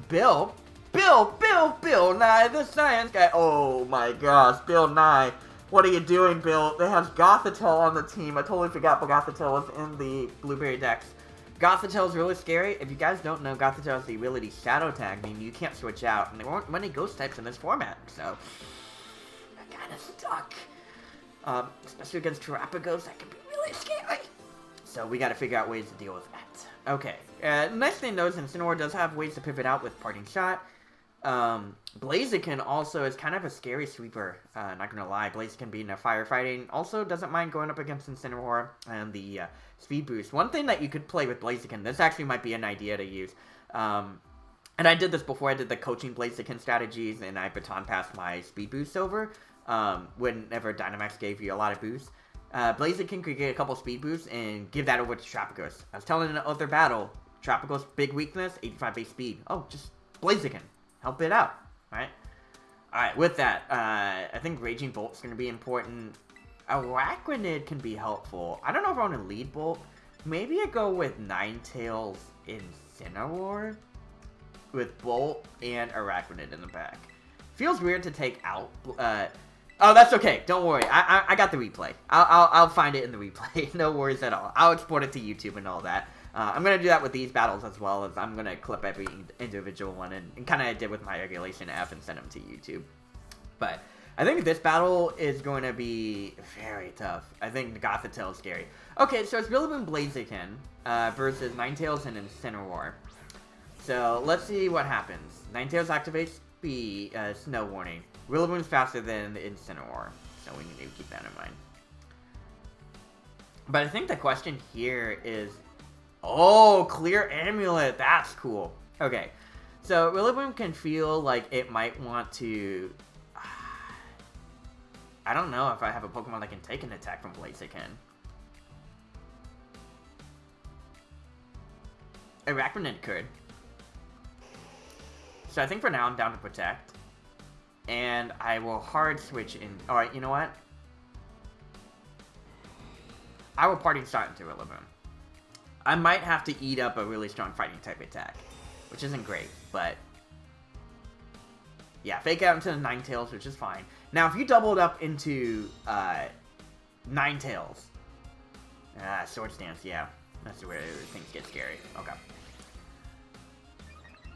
Bill Nye, the science guy. Oh my gosh, Bill Nye. What are you doing, Bill? They have Gothitelle on the team. I totally forgot Gothitelle was in the Blueberry Dex. Gothitelle is really scary. If you guys don't know, Gothitelle has the ability Shadow Tag, meaning you can't switch out. And there weren't many ghost types in this format, so I'm kind of stuck. Especially against Terrapagos, that can be really scary. So we got to figure out ways to deal with that. Okay. Nice thing though is Incineroar does have ways to pivot out with Parting Shot. Blaziken also is kind of a scary sweeper. Not gonna lie, Blaziken being a firefighting also doesn't mind going up against Incineroar and the speed boost. One thing that you could play with Blaziken, this actually might be an idea to use. And I did this before I did the coaching Blaziken strategies, and I baton passed my speed boost over. Whenever Dynamax gave you a lot of boosts. Blaziken could get a couple speed boosts and give that over to Terrapagos. I was telling in the other battle, Terrapagos' big weakness, 85 base speed. Oh, just Blaziken. Help it out, right? Alright, with that, I think Raging Bolt's going to be important. Araquanid can be helpful. I don't know if I want to lead Bolt. Maybe I go with Ninetales Incineroar with Bolt and Araquanid in the back. Feels weird to take out... oh, that's okay. Don't worry. I got the replay. I'll find it in the replay. No worries at all. I'll export it to YouTube and all that. I'm going to do that with these battles as well, as I'm going to clip every individual one and kind of did with my regulation app and send them to YouTube. But I think this battle is going to be very tough. I think Gothitelle is scary. Okay, so it's Rillaboom Blaziken versus Ninetales and Incineroar. So let's see what happens. Ninetales activates Snow Warning. Rillaboom's faster than Incineroar, so we need to keep that in mind. But I think the question here is... Oh, Clear Amulet! That's cool. Okay, so Rillaboom can feel like it might want to... I don't know if I have a Pokemon that can take an attack from Blaziken. Araquanid could. So I think for now I'm down to Protect. And I will hard switch in... Alright, you know what? I will Parting Shot into Rillaboom. I might have to eat up a really strong fighting type attack. Which isn't great, but... Yeah, Fake Out into the Ninetales, which is fine. Now, if you doubled up into Ninetales... Sword Stance, yeah. That's where things get scary. Okay.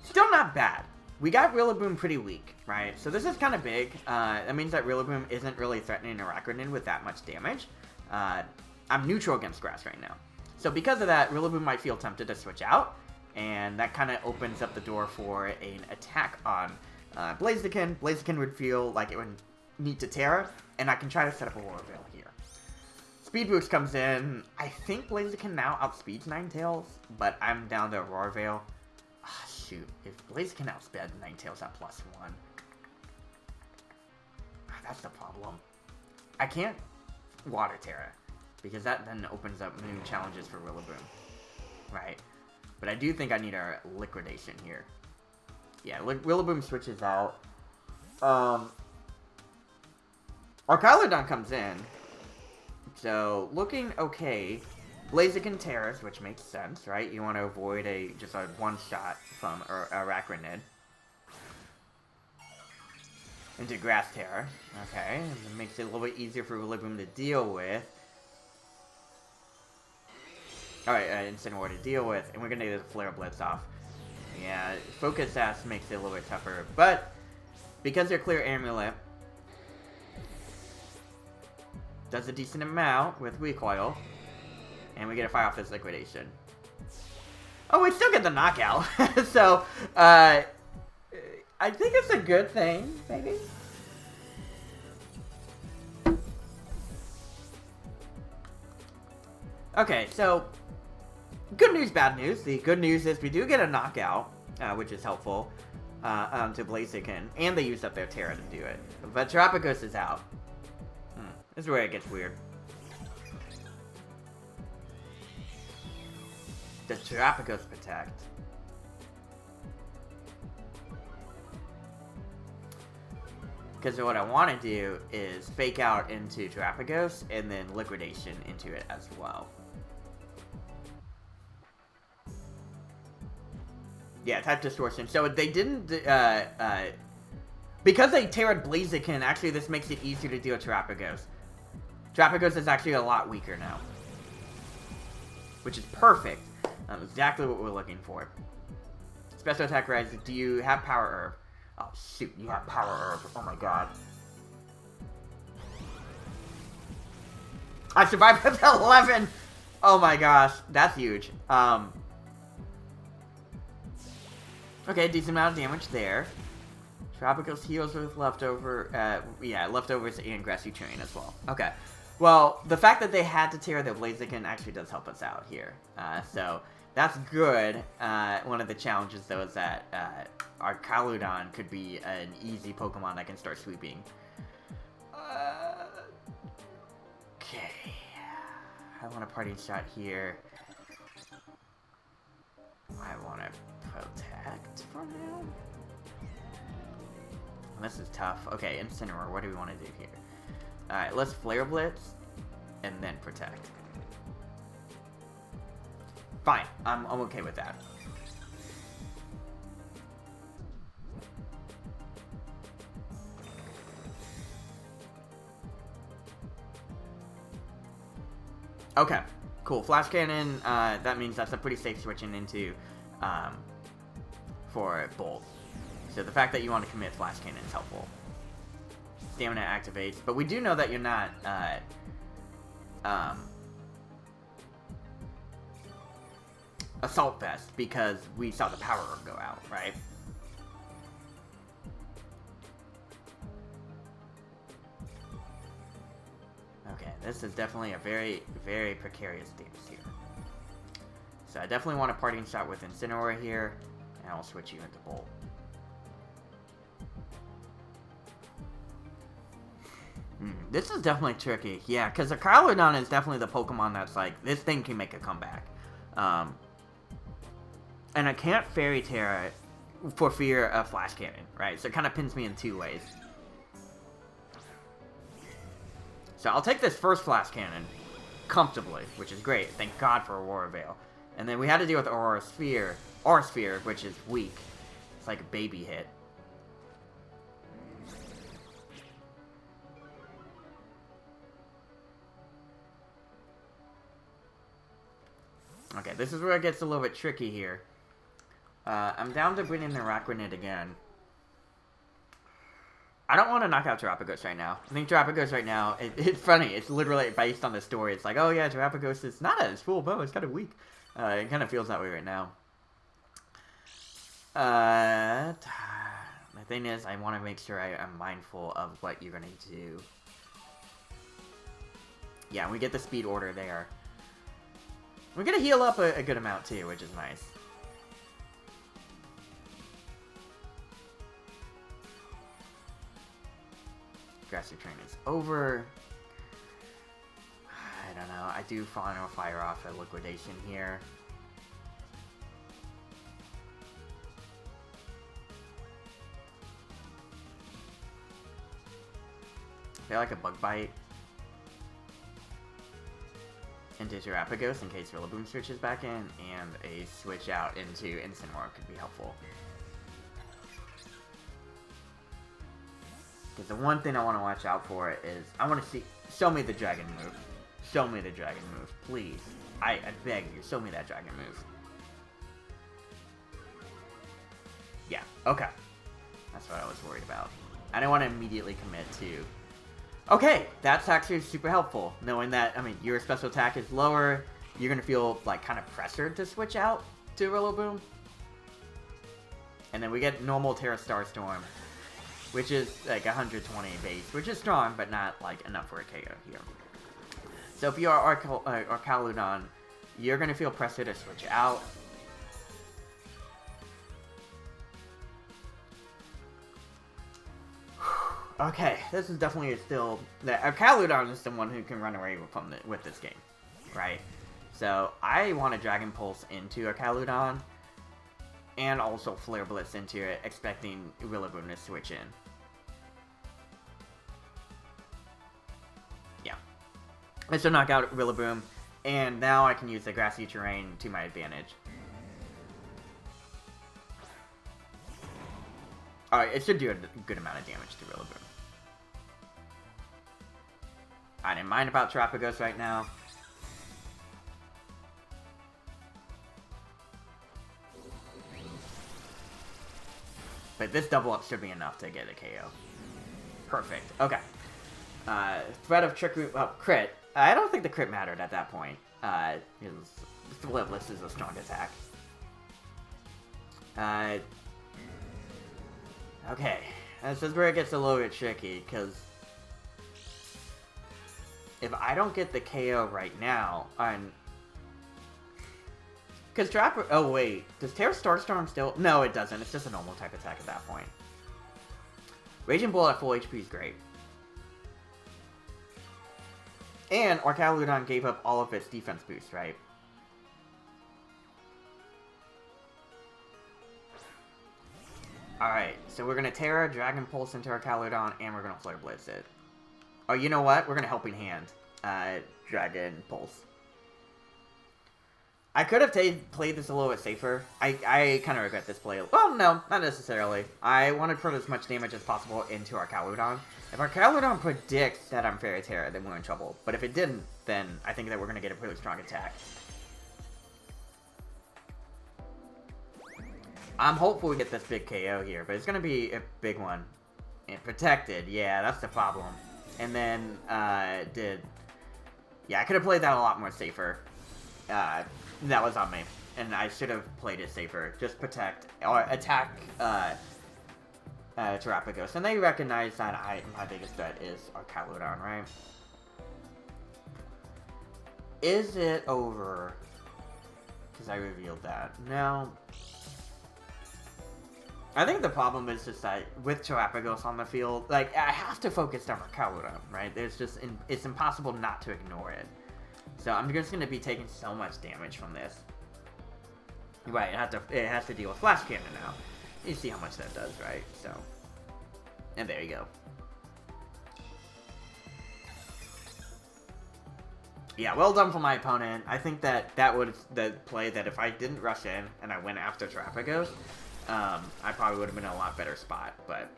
Still not bad. We got Rillaboom pretty weak, right? So this is kind of big. That means that Rillaboom isn't really threatening Araquanid with that much damage. I'm neutral against Grass right now. So because of that, Rillaboom might feel tempted to switch out. And that kind of opens up the door for an attack on Blaziken. Blaziken would feel like it would need to Terra. And I can try to set up a Roar Veil here. Speed Boost comes in. I think Blaziken now outspeeds Ninetales. But I'm down to Roar Veil. Shoot, if Blaziken outsped Ninetales at +1. That's the problem. I can't Water Terra, because that then opens up new challenges for Rillaboom. Right? But I do think I need a Liquidation here. Yeah, Rillaboom switches out. Arcalodon comes in. So, looking okay. Blaziken Terrace, which makes sense, right? You want to avoid just a one-shot from Araquanid. Into Grass Terror. Okay, and it makes it a little bit easier for Rillaboom to deal with. Alright, Incineroar to deal with, and we're going to get the Flare Blitz off. Yeah, Focus Sash makes it a little bit tougher, but because they're Clear Amulet, does a decent amount with Recoil. And we get to fire off this Liquidation. Oh, we still get the knockout. So, I think it's a good thing, maybe. Okay, so, good news, bad news. The good news is we do get a knockout, which is helpful to Blaziken. And they used up their Terra to do it. But Terrapagos is out. This is where it gets weird. Does Terrapagos protect? Because what I want to do is Fake Out into Terrapagos and then Liquidation into it as well. Yeah, type distortion. So they didn't, because they teared Blaziken, actually this makes it easier to deal with Terapagos. Terapagos is actually a lot weaker now. Which is perfect. Exactly what we're looking for. Special attack rise. Do you have Power Herb? Oh, shoot. You have Power Herb. Oh, my God. I survived with 11. Oh, my gosh. That's huge. Okay, decent amount of damage there. Tropicals heals with leftover, leftovers and Grassy Terrain as well. Okay. Well, the fact that they had to tear the Blaziken actually does help us out here. So, that's good. One of the challenges, though, is that our Caludon could be an easy Pokemon that can start sweeping. Okay. I want a parting shot here. I want to protect for now. This is tough. Okay, Incineroar, what do we want to do here? Alright, let's Flare Blitz, and then Protect. Fine, I'm okay with that. Okay, cool. Flash Cannon, that means that's a pretty safe switching into, for Bolt. So the fact that you want to commit Flash Cannon is helpful. Stamina activates, but we do know that you're not, Assault Vest, because we saw the Power Herb go out, right? Okay, this is definitely a very, very precarious stance here. So I definitely want a parting shot with Incineroar here, and I'll switch you into Bolt. This is definitely tricky. Yeah, because the Carlodon is definitely the Pokemon that's like, this thing can make a comeback. And I can't Fairy Terra for fear of Flash Cannon, right? So it kind of pins me in two ways. So I'll take this first Flash Cannon comfortably, which is great. Thank God for Aurora Veil. And then we had to deal with Aurora Sphere, which is weak. It's like a baby hit. Okay, this is where it gets a little bit tricky here. I'm down to bring in the Araquanid again. I don't want to knock out Terapagos right now. I think Terapagos right now, it's funny. It's literally based on the story. It's like, oh yeah, Terapagos is not at its full bow. It's kind of weak. It kind of feels that way right now. The thing is, I want to make sure I'm mindful of what you're going to do. Yeah, we get the speed order there. We're going to heal up a good amount too, which is nice. Grassy Train is over. I don't know. I do final fire off a Liquidation here. I feel like a Bug Bite into Terapagos in case Rillaboom switches back in, and a switch out into Incineroar could be helpful. Because the one thing I want to watch out for is, I want to see, show me the dragon move. Show me the dragon move, please. I beg you, show me that dragon move. Yeah, okay. That's what I was worried about. I don't want to immediately commit to... Okay, that's actually super helpful. Knowing that, I mean, your special attack is lower, you're going to feel, like, kind of pressured to switch out to Rillaboom. And then we get normal Terra Starstorm, which is like 120 base, which is strong, but not like enough for a KO here. So if you are Caludon, you're going to feel pressure to switch out. Okay, this is definitely still... Caludon is the one who can run away with this game, right? So I want to Dragon Pulse into a Caludon, and also Flare Blitz into it, expecting Rillaboom to switch in. Yeah. Let's knock out Rillaboom, and now I can use the Grassy Terrain to my advantage. Alright, it should do a good amount of damage to Rillaboom. I didn't mind about Terapagos right now. But this double up should be enough to get a KO. Perfect. Okay. Threat of Trick Root, crit. I don't think the crit mattered at that point. Slitless is a strong attack. Okay. This is where it gets a little bit tricky, because if I don't get the KO right now, because Trapper... Oh, wait. Does Terra Starstorm still... No, it doesn't. It's just a normal type attack at that point. Raging Bull at full HP is great. And Arcaludon gave up all of its defense boost, right? Alright, so we're going to Terra, Dragon Pulse into Arcaludon, and we're going to Flare Blitz it. Oh, you know what? We're going to Helping Hand. Dragon Pulse. I could have played this a little bit safer. I kind of regret this play. Well, no, not necessarily. I wanted to put as much damage as possible into Arcaludon. If Arcaludon predicts that I'm Fairy Terra, then we're in trouble. But if it didn't, then I think that we're going to get a pretty strong attack. I'm hopeful we get this big KO here, but it's going to be a big one. And protected, yeah, that's the problem. And then, yeah, I could have played that a lot more safer. That was on me, and I should have played it safer. Just protect or attack Terapagos, and they recognize that my biggest threat is Arcaludon, right? Is it over? Because I revealed that. No. I think the problem is just that with Terapagos on the field, like, I have to focus on Arcaludon, right? There's just it's impossible not to ignore it. So I'm just going to be taking so much damage from this. Right, it has to deal with Flash Cannon now. You see how much that does, right? So, and there you go. Yeah, well done for my opponent. I think that was the play that if I didn't rush in and I went after Terapagos, I probably would have been in a lot better spot, but...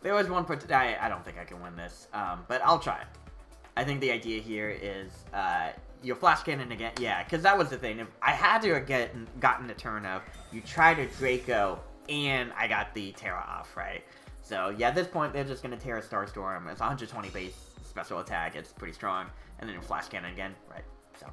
There was one I don't think I can win this, but I'll try. I think the idea here is you Flash Cannon again. Yeah, because that was the thing. If I had to have gotten the turn of, you try to Draco, and I got the Terra off, right? So, yeah, at this point, they're just going to Terra Starstorm. It's 120 base special attack. It's pretty strong. And then Flash Cannon again, right? So,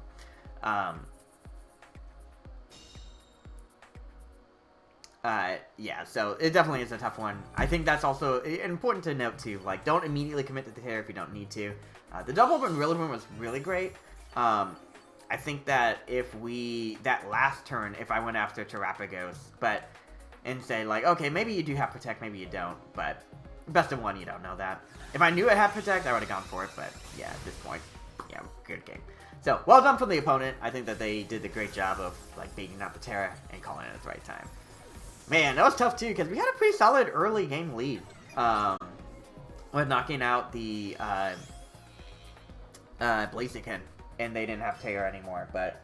yeah, so it definitely is a tough one. I think that's also important to note, too. Like, don't immediately commit to the Terra if you don't need to. The double up in Rillaboom was really great. I think that that last turn, if I went after Terapagos, and say, like, okay, maybe you do have Protect, maybe you don't, but best of one, you don't know that. If I knew I had Protect, I would have gone for it, but yeah, at this point, yeah, good game. So, well done from the opponent. I think that they did a great job of, like, baiting out the Terra and calling it at the right time. Man, that was tough, too, because we had a pretty solid early game lead. With knocking out the Blaziken, and they didn't have Terra anymore, but